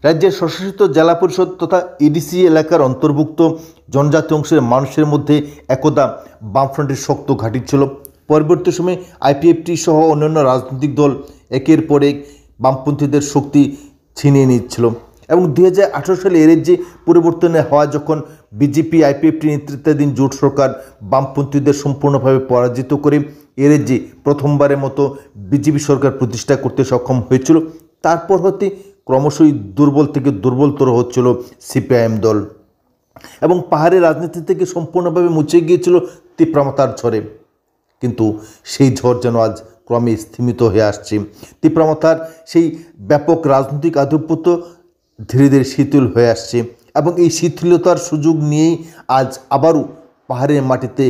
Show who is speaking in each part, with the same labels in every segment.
Speaker 1: রাজ্যের স্বশাসিত জেলা পরিষদ তথা এডিসি এলাকার অন্তর্ভুক্ত জনজাতি অংশের মানুষের মধ্যে একদা বামফ্রন্টের শক্ত ঘাঁটি ছিল। পরবর্তী সময়ে আইপিএফটি সহ অন্যান্য রাজনৈতিক দল একের পর এক বামপন্থীদের শক্তি ছিনিয়ে নিচ্ছিল এবং 2018 সালে এর যে পরিবর্তনে হওয়া যখন বিজেপি আইপিএফটি নেতৃত্বাধীন জোট সরকার বামপন্থীদের সম্পূর্ণভাবে পরাজিত করে এর যে প্রথমবারের মতো বিজেপি সরকার প্রতিষ্ঠা করতে সক্ষম হয়েছিল, তারপর হতে ক্রমশই দুর্বল থেকে দুর্বলতর হচ্ছিল সিপিআইএম দল এবং পাহাড়ের রাজনীতি থেকে সম্পূর্ণভাবে মুছে গিয়েছিল তীব্রতার ঝড়ে। কিন্তু সেই ঝড় যেন আজ ক্রমে স্থিমিত হয়ে আসছে। তীব্রতার সেই ব্যাপক রাজনৈতিক আধিপত্য ধীরে ধীরে শিথিল হয়ে আসছে এবং এই শিথিলতার সুযোগ নিয়েই আজ আবারও পাহাড়ের মাটিতে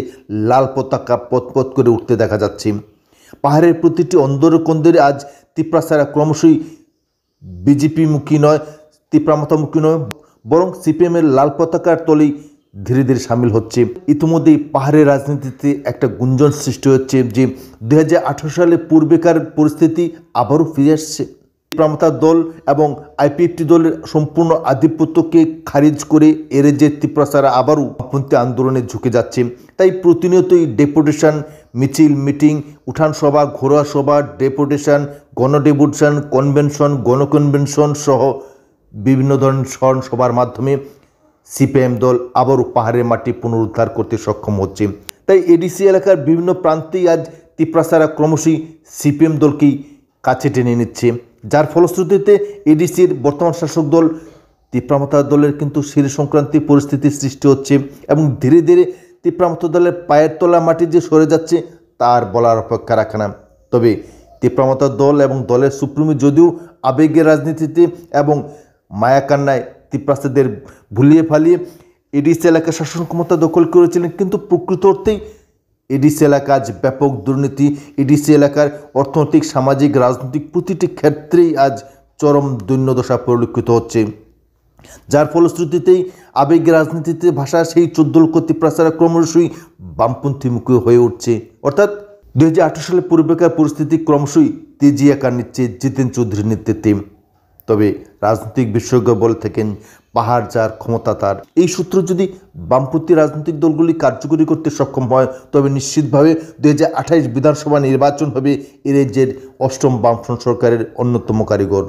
Speaker 1: লাল পতাকা পথ করে উঠতে দেখা যাচ্ছে। পাহাড়ের প্রতিটি অন্দরকন্দরে আজ তীব্রতারা ক্রমশই বিজেপিমুখী নয়, তীব্রতামুখী নয়, বরং সিপিএমের লাল পতাকার তলেই ধীরে ধীরে সামিল হচ্ছে। ইতিমধ্যেই পাহাড়ের রাজনীতিতে একটা গুঞ্জন সৃষ্টি হচ্ছে যে 2018 সালে পূর্বেকার পরিস্থিতি আবারও ফিরে আসছে। তীব্রতার দল এবং আইপিএফটি দলের সম্পূর্ণ আধিপত্যকে খারিজ করে এর যে তীব্রতারা আবারও বামপন্থী আন্দোলনে ঝুঁকে যাচ্ছে। তাই প্রতিনিয়তই ডেপুটেশন, মিছিল, মিটিং, উঠান সভা, ঘোড়া সভা, ডেপুটেশন, গণডেপুটেশন, কনভেনশন, গণকনভেনশন সহ বিভিন্ন ধরনের স্মরণ সভার মাধ্যমে সিপিএম দল আবারও পাহাড়ের মাটি পুনরুদ্ধার করতে সক্ষম হচ্ছে। তাই এডিসি এলাকার বিভিন্ন প্রান্তেই আজ তীব্রতারা ক্রমশই সিপিএম দলকেই কাছে টেনে নিচ্ছে, যার ফলশ্রুতিতে এডিসির বর্তমান শাসক দল তীব্রতা দলের কিন্তু শির সংক্রান্তি পরিস্থিতির সৃষ্টি হচ্ছে এবং ধীরে ধীরে তীব্রতা দলের পায়ের তলা মাটি যে সরে যাচ্ছে তার বলার অপেক্ষা রাখে না। তবে তীব্রতা দল এবং দলের সুপ্রিমো যদিও আবেগের রাজনীতিতে এবং মায়াকান্নায় তীব্রতাদের ভুলিয়ে ফালিয়ে এডিসি এলাকার শাসন ক্ষমতা দখল করেছিলেন, কিন্তু প্রকৃত অর্থেই এডিসি এলাকা আজ ব্যাপক দুর্নীতি, এডিসি এলাকার অর্থনৈতিক, সামাজিক, রাজনৈতিক প্রতিটি ক্ষেত্রেই আজ চরম দৈন্যদশা পরিলক্ষিত হচ্ছে, যার ফলশ্রুতিতেই আবেগের রাজনীতিতে ভাষা সেই 14 লক্ষ তীব্রতারা ক্রমশই বামপন্থীমুখী হয়ে উঠছে। অর্থাৎ 2018 সালে পূর্বেকার পরিস্থিতি ক্রমশই তেজি আকার নিচ্ছে জিতেন চৌধুরীর নেতৃত্বে। তবে রাজনৈতিক বিশেষজ্ঞ বলে থাকেন পাহাড় যার ক্ষমতা তার। এই সূত্র যদি বামপন্থী রাজনৈতিক দলগুলি কার্যকরী করতে সক্ষম হয় তবে নিশ্চিতভাবে 2028 বিধানসভা নির্বাচন হবে এ রাজ্যের 8ম বামফ্রন্ট সরকারের অন্যতম কারিগর।